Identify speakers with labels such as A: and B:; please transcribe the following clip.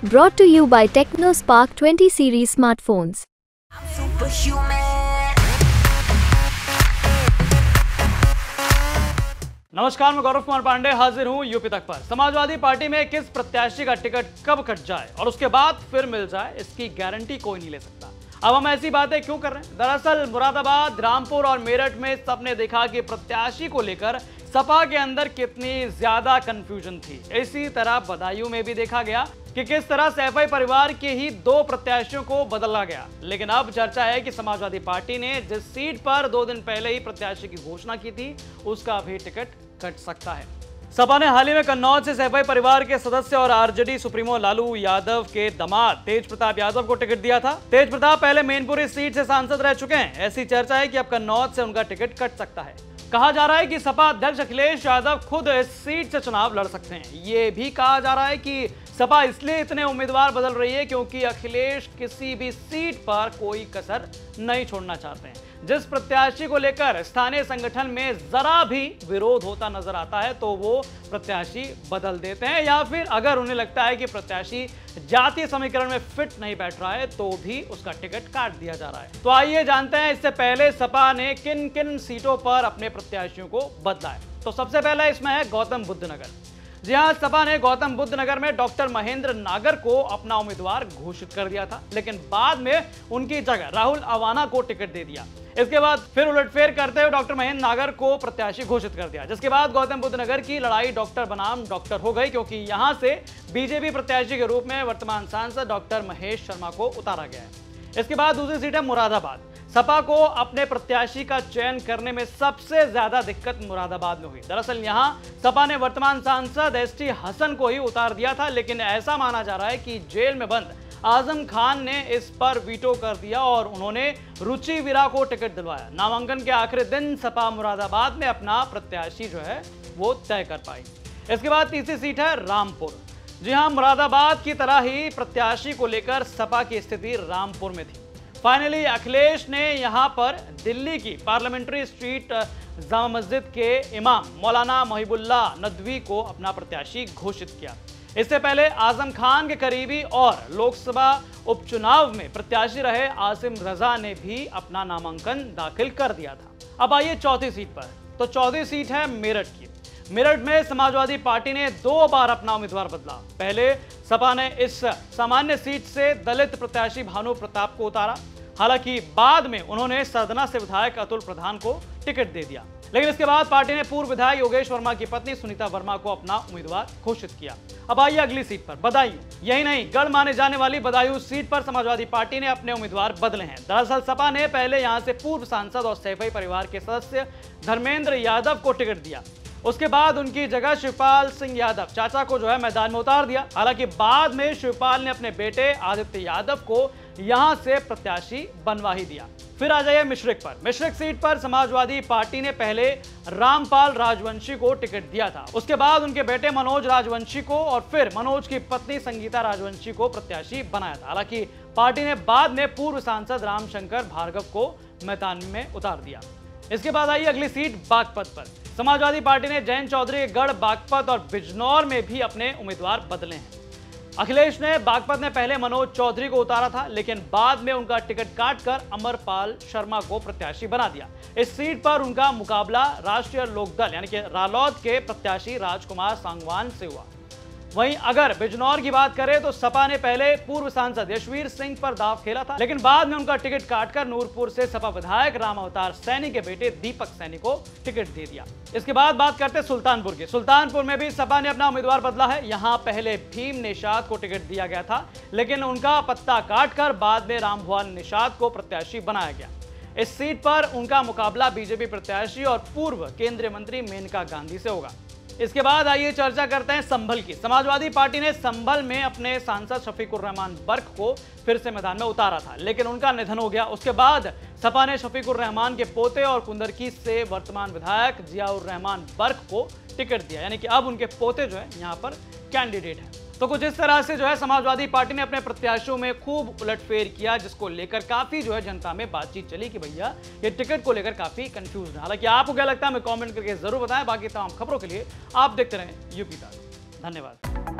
A: Brought to you by TechnoSpark 20 series smartphones.
B: नमस्कार, मैं गौरव कुमार पांडे हाजिर हूं यूपी तक पर। समाजवादी पार्टी में किस प्रत्याशी का टिकट कब कट जाए और उसके बाद फिर मिल जाए, इसकी गारंटी कोई नहीं ले सकता। अब हम ऐसी बातें क्यों कर रहे हैं? दरअसल मुरादाबाद, रामपुर और मेरठ में सबने देखा कि प्रत्याशी को लेकर सपा के अंदर कितनी ज्यादा कंफ्यूजन थी। इसी तरह बदायूं में भी देखा गया कि किस तरह सैफई परिवार के ही दो प्रत्याशियों को बदला गया। लेकिन अब चर्चा है कि समाजवादी पार्टी ने जिस सीट पर 2 दिन पहले ही प्रत्याशी की घोषणा की थी, उसका भी टिकट कट सकता है। सपा ने हाल ही में कन्नौज से सैफई परिवार के सदस्य और आरजेडी सुप्रीमो लालू यादव के दामाद तेज प्रताप यादव को टिकट दिया था। तेज प्रताप पहले मैनपुरी सीट से सांसद रह चुके हैं। ऐसी चर्चा है कि अब कन्नौज से उनका टिकट कट सकता है। कहा जा रहा है कि सपा अध्यक्ष अखिलेश यादव खुद इस सीट से चुनाव लड़ सकते हैं। ये भी कहा जा रहा है कि सपा इसलिए इतने उम्मीदवार बदल रही है क्योंकि अखिलेश किसी भी सीट पर कोई कसर नहीं छोड़ना चाहते हैं। जिस प्रत्याशी को लेकर स्थानीय संगठन में जरा भी विरोध होता नजर आता है तो वो प्रत्याशी बदल देते हैं, या फिर अगर उन्हें लगता है कि प्रत्याशी जातीय समीकरण में फिट नहीं बैठ रहा है तो भी उसका टिकट काट दिया जा रहा है। तो आइए जानते हैं इससे पहले सपा ने किन किन सीटों पर अपने प्रत्याशियों को बदला है। तो सबसे पहला इसमें है गौतम बुद्ध नगर। जी हां, सपा ने गौतम बुद्ध नगर में डॉक्टर महेंद्र नागर को अपना उम्मीदवार घोषित कर दिया था, लेकिन बाद में उनकी जगह राहुल अवाना को टिकट दे दिया। इसके बाद फिर उलटफेर करते हुए डॉक्टर महेंद्र नागर को प्रत्याशी घोषित कर दिया, जिसके बाद गौतम बुद्ध नगर की लड़ाई डॉक्टर बनाम डॉक्टर हो गई, क्योंकि यहां से बीजेपी प्रत्याशी के रूप में वर्तमान सांसद डॉक्टर महेश शर्मा को उतारा गया है। इसके बाद दूसरी सीट है मुरादाबाद। सपा को अपने प्रत्याशी का चयन करने में सबसे ज्यादा दिक्कत मुरादाबाद में हुई। दरअसल यहां सपा ने वर्तमान सांसद एसटी हसन को ही उतार दिया था, लेकिन ऐसा माना जा रहा है कि जेल में बंद आजम खान ने इस पर वीटो कर दिया और उन्होंने रुचि वीरा को टिकट दिलवाया। नामांकन के आखिरी दिन सपा मुरादाबाद में अपना प्रत्याशी जो है वो तय कर पाई। इसके बाद तीसरी सीट है रामपुर। जी हां, मुरादाबाद की तरह ही प्रत्याशी को लेकर सपा की स्थिति रामपुर में थी। फाइनली अखिलेश ने यहां पर दिल्ली की पार्लियामेंट्री स्ट्रीट जामा मस्जिद के इमाम मौलाना मोहिबुल्लाह नदवी को अपना प्रत्याशी घोषित किया। इससे पहले आजम खान के करीबी और लोकसभा उपचुनाव में प्रत्याशी रहे आसिम रजा ने भी अपना नामांकन दाखिल कर दिया था। अब आइए चौथी सीट पर। तो चौथी सीट है मेरठ की। मेरठ में समाजवादी पार्टी ने 2 बार अपना उम्मीदवार बदला। पहले सपा ने इस सामान्य सीट से दलित प्रत्याशी भानु प्रताप को उतारा, हालांकि बाद में उन्होंने सरदना से विधायक अतुल प्रधान को टिकट दे दिया। लेकिन इसके बाद पार्टी ने पूर्व विधायक योगेश वर्मा की पत्नी सुनीता वर्मा को अपना उम्मीदवार घोषित किया। अब आइए अगली सीट पर, बदायूं। यही नहीं, गढ़ माने जाने वाली बदायूं सीट पर समाजवादी पार्टी ने अपने उम्मीदवार बदले हैं। दरअसल सपा ने पहले यहां से पूर्व सांसद और सैफई परिवार के सदस्य धर्मेंद्र यादव को टिकट दिया। उसके बाद उनकी जगह शिवपाल सिंह यादव चाचा को जो है मैदान में उतार दिया। हालांकि बाद में शिवपाल ने अपने बेटे आदित्य यादव को यहां से प्रत्याशी बनवा ही दिया। फिर आ जाइए मिश्रिक पर। मिश्रिक सीट पर समाजवादी पार्टी ने पहले रामपाल राजवंशी को टिकट दिया था, उसके बाद उनके बेटे मनोज राजवंशी को और फिर मनोज की पत्नी संगीता राजवंशी को प्रत्याशी बनाया था। हालांकि पार्टी ने बाद में पूर्व सांसद रामशंकर भार्गव को मैदान में उतार दिया। इसके बाद आइए अगली सीट बागपत पर। समाजवादी पार्टी ने जयंत चौधरी के गढ़, बागपत और बिजनौर में भी अपने उम्मीदवार बदले हैं। अखिलेश ने बागपत में पहले मनोज चौधरी को उतारा था, लेकिन बाद में उनका टिकट काटकर अमरपाल शर्मा को प्रत्याशी बना दिया। इस सीट पर उनका मुकाबला राष्ट्रीय लोकदल यानी कि रालोद के प्रत्याशी राजकुमार सांगवान से हुआ। वहीं अगर बिजनौर की बात करें तो सपा ने पहले पूर्व सांसद यशवीर सिंह पर दांव खेला था, लेकिन बाद में उनका टिकट काटकर नूरपुर से सपा विधायक राम अवतार सैनी के बेटे दीपक सैनी को टिकट दे दिया। इसके बाद बात करते हैं सुल्तानपुर की। सुल्तानपुर में भी सपा ने अपना उम्मीदवार बदला है। यहाँ पहले भीम निषाद को टिकट दिया गया था, लेकिन उनका पत्ता काटकर बाद में रामभुवन निषाद को प्रत्याशी बनाया गया। इस सीट पर उनका मुकाबला बीजेपी प्रत्याशी और पूर्व केंद्रीय मंत्री मेनका गांधी से होगा। इसके बाद आइए चर्चा करते हैं संभल की। समाजवादी पार्टी ने संभल में अपने सांसद शफीकुर रहमान बर्क को फिर से मैदान में उतारा था, लेकिन उनका निधन हो गया। उसके बाद सपा ने शफीकुर रहमान के पोते और कुंदरकी से वर्तमान विधायक जियाउर रहमान बर्क को टिकट दिया, यानी कि अब उनके पोते जो है यहाँ पर कैंडिडेट हैं। तो कुछ इस तरह से जो है समाजवादी पार्टी ने अपने प्रत्याशियों में खूब उलटफेर किया, जिसको लेकर काफी जो है जनता में बातचीत चली कि भैया ये टिकट को लेकर काफी कंफ्यूज है। हालांकि आपको क्या लगता है हमें कमेंट करके जरूर बताएं। बाकी तमाम खबरों के लिए आप देखते रहें यूपी तक। धन्यवाद।